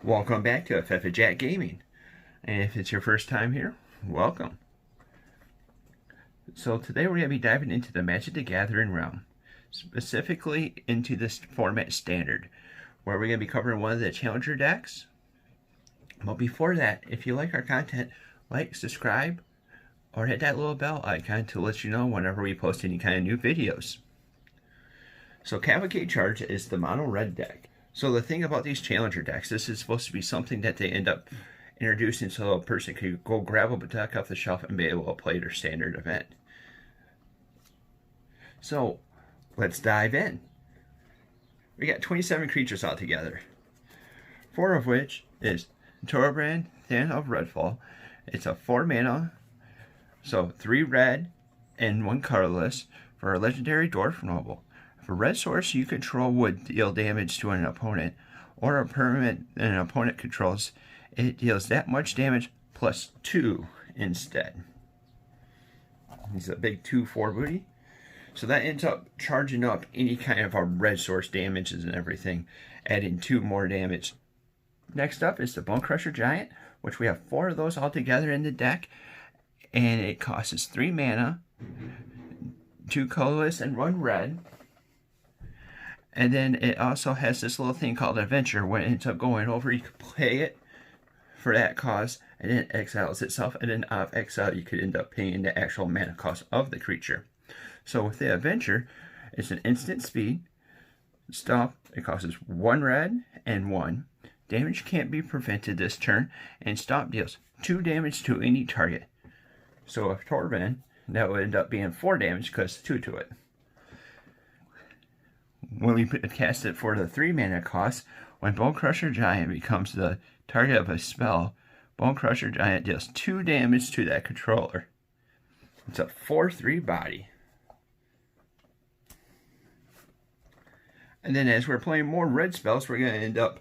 Welcome back to Fervent Champion Gaming, and if it's your first time here, welcome. So today we're going to be diving into the Magic the Gathering realm, specifically into this format standard, where we're going to be covering one of the Challenger decks. But before that, if you like our content, like, subscribe, or hit that little bell icon to let you know whenever we post any kind of new videos. So Cavalcade Charge is the mono red deck. So the thing about these Challenger decks, this is supposed to be something that they end up introducing so a person could go grab a deck off the shelf and be able to play their standard event. So let's dive in. We got 27 creatures altogether, 4 of which is Torbran, Thane of Redfall. It's a 4 mana, so 3 red and 1 colorless for a legendary dwarf noble. If a red source you control would deal damage to an opponent, or a permanent an opponent controls, it deals that much damage plus 2 instead. He's a big 2/4 booty. So that ends up charging up any kind of a red source damages and everything, adding 2 more damage. Next up is the Bonecrusher Giant, which we have 4 of those all together in the deck, and it costs 3 mana, 2 colorless and 1 red. And then it also has this little thing called Adventure. When it ends up going over, you can play it for that cost, and then it exiles itself, and then out of exile you could end up paying the actual mana cost of the creature. So with the Adventure, it's an instant speed, stomp, it costs 1 red and 1. Damage can't be prevented this turn, and stomp deals 2 damage to any target. So if Torbran, that would end up being 4 damage because 2 to it. When we cast it for the 3 mana cost, when Bonecrusher Giant becomes the target of a spell, Bonecrusher Giant deals 2 damage to that controller. It's a 4/3 body. And then as we're playing more red spells, we're going to end up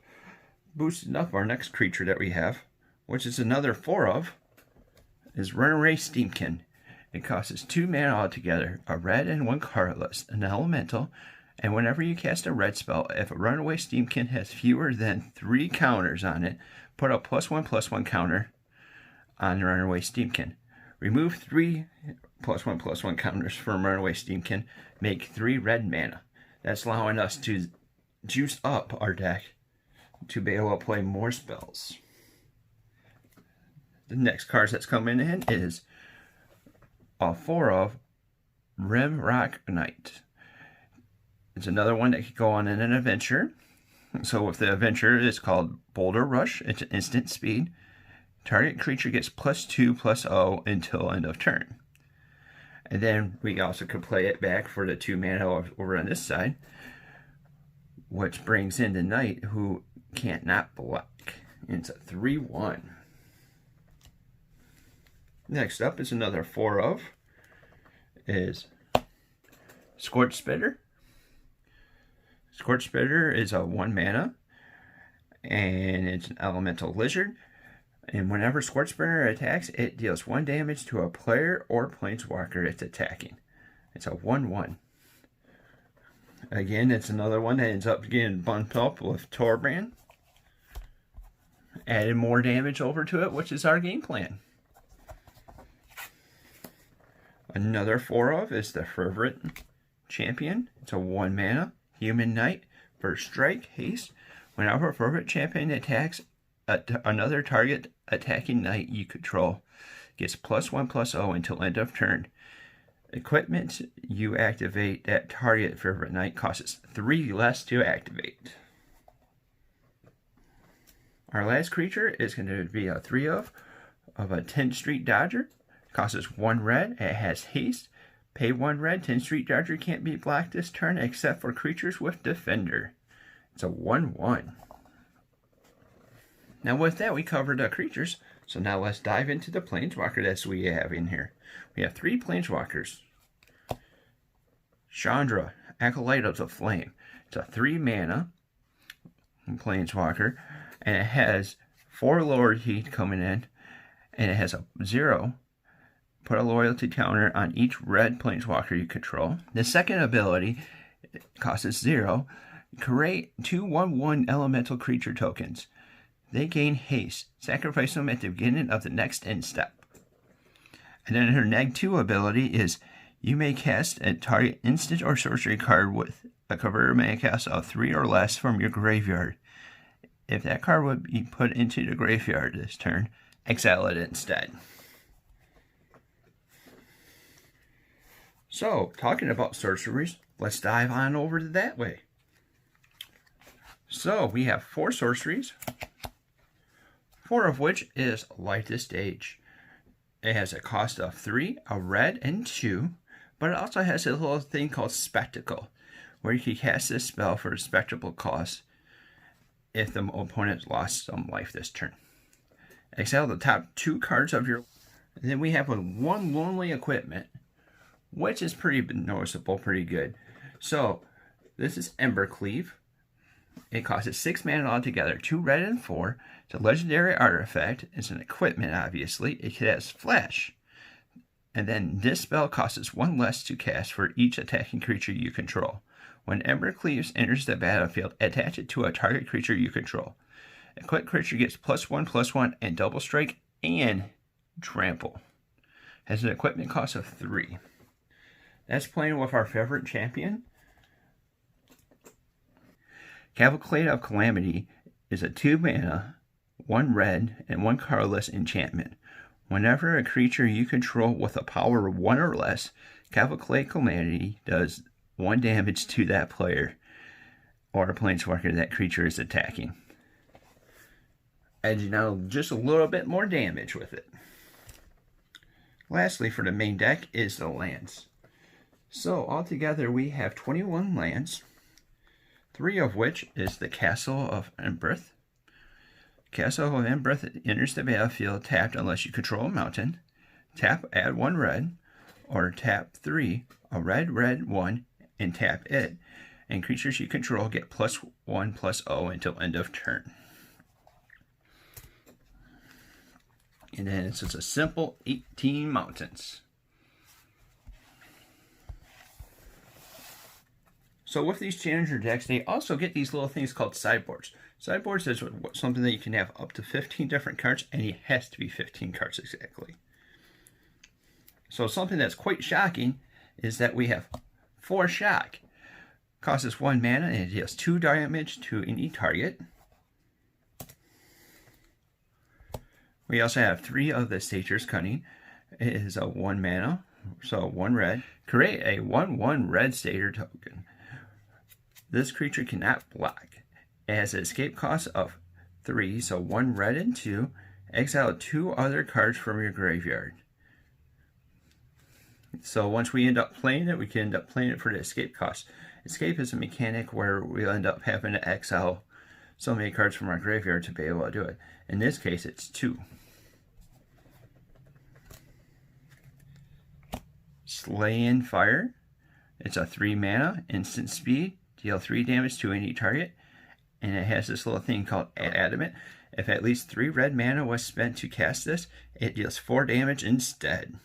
boosting up our next creature that we have, which is another 4 of, is Runaway Steam-Kin. It costs 2 mana altogether, a red and 1 colorless, an elemental. And whenever you cast a red spell, if a Runaway Steam-Kin has fewer than 3 counters on it, put a +1/+1 counter on the Runaway Steam-Kin. Remove 3 +1/+1 counters from Runaway Steam-Kin, make 3 red mana. That's allowing us to juice up our deck to be able to play more spells. The next cards that's coming in is a 4 of Rimrock Knight. It's another one that could go on in an adventure. So with the adventure, it's called Boulder Rush. It's an instant speed. Target creature gets +2/+0 until end of turn. And then we also could play it back for the 2 mana over on this side, which brings in the Knight, who can't not block. It's a 3/1. Next up is another 4 of, is Scorch Spitter. Scorch Spitter is a 1 mana, and it's an elemental lizard. And whenever Scorch Spitter attacks, it deals 1 damage to a player or planeswalker it's attacking. It's a 1/1. Again, it's another one that ends up getting bumped up with Torbran, adding more damage over to it, which is our game plan. Another 4 of is the Fervent Champion. It's a 1 mana. Human Knight, first strike, haste. Whenever a Fervent Champion attacks another target attacking knight you control, gets +1/+0 until end of turn. Equipment you activate that target Fervent Knight costs 3 less to activate. Our last creature is going to be a 3 of a 10th Street Dodger. Costs 1 red, it has haste. Pay 1 red, 10th Street Dodger can't be blocked this turn except for creatures with Defender. It's a 1/1. Now with that, we covered the creatures. So now let's dive into the Planeswalker that we have in here. We have 3 Planeswalkers. Chandra, Acolyte of the Flame. It's a 3 mana Planeswalker, and it has 4 Lord Heat coming in, and it has a 0. Put a loyalty counter on each red planeswalker you control. The second ability costs 0. Create 2/1/1 elemental creature tokens. they gain haste. Sacrifice them at the beginning of the next end step. And then her -2 ability is you may cast a target instant or sorcery card with a converted mana cost of 3 or less from your graveyard. If that card would be put into the graveyard this turn, exile it instead. So, talking about sorceries, let's dive on over to that way. So, we have 4 sorceries, 4 of which is Light the Stage. It has a cost of 3, a red, and 2, but it also has a little thing called Spectacle, where you can cast this spell for a spectacle cost if the opponent lost some life this turn. Exile the top 2 cards of your... Then we have one Lonely Equipment, which is pretty noticeable, pretty good. So, this is Embercleave. It costs 6 mana altogether, 2 red and 4. It's a legendary artifact. It's an equipment, obviously. It has flash. And then this spell costs 1 less to cast for each attacking creature you control. When Embercleave enters the battlefield, attach it to a target creature you control. Equipped creature gets +1/+1 and double strike and trample. Has an equipment cost of 3. That's playing with our Fervent Champion. Cavalcade of Calamity is a 2 mana, 1 red, and 1 colorless enchantment. Whenever a creature you control with a power of 1 or less, Cavalcade Calamity does 1 damage to that player or a planeswalker that creature is attacking. And you know, just a little bit more damage with it. Lastly, for the main deck is the lands. So altogether we have 21 lands, 3 of which is the Castle of Embereth. Castle of Embereth enters the battlefield tapped unless you control a mountain. Tap, add 1 red, or tap 3, a red, red, 1, and tap it. And creatures you control get +1/+0 until end of turn. And then it's just a simple 18 mountains. So with these Challenger decks, they also get these little things called sideboards. Sideboards is something that you can have up to 15 different cards, and it has to be 15 cards exactly. So something that's quite shocking is that we have 4 Shock. Costs 1 mana, and it deals 2 damage to any target. We also have 3 of the Satyr's Cunning. It is a 1 mana, so 1 red. Create a 1/1 red Satyr token. This creature cannot block. It has an escape cost of 3, so 1 red and 2. Exile 2 other cards from your graveyard. So once we end up playing it, we can end up playing it for the escape cost. Escape is a mechanic where we'll end up having to exile so many cards from our graveyard to be able to do it. In this case, it's 2. Slaying Fire. It's a 3 mana, instant speed, deal 3 damage to any target, and it has this little thing called Adamant. If at least 3 red mana was spent to cast this, it deals 4 damage instead.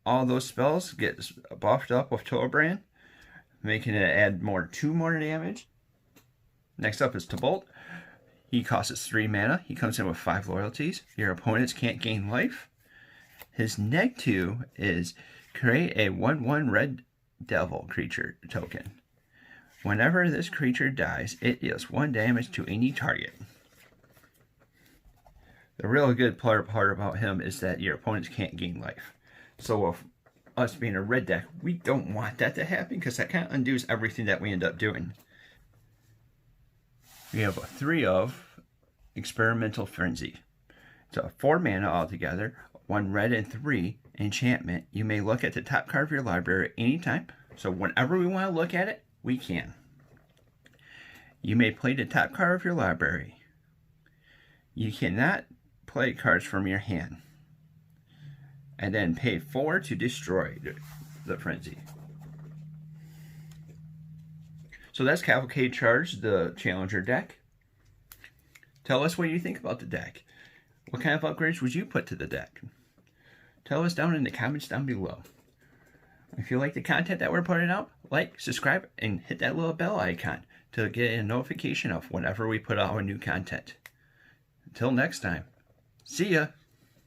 All those spells get buffed up with Torbran, making it add 2 more damage. Next up is Tibalt. He costs 3 mana. He comes in with 5 loyalties. Your opponents can't gain life. His -2 is create a 1/1 red devil creature token. Whenever this creature dies, it deals 1 damage to any target. The real good part about him is that your opponents can't gain life. So with us being a red deck, we don't want that to happen because that kind of undoes everything that we end up doing. We have 3 of Experimental Frenzy. It's a 4 mana altogether, 1 red and 3 enchantment. You may look at the top card of your library anytime, so whenever we want to look at it, we can. You may play the top card of your library. You cannot play cards from your hand. And then pay 4 to destroy the Frenzy. So that's Cavalcade Charge, the Challenger deck. Tell us what you think about the deck. What kind of upgrades would you put to the deck? Tell us down in the comments down below. If you like the content that we're putting out, like, subscribe, and hit that little bell icon. to get a notification of whenever we put out new content. Until next time, see ya!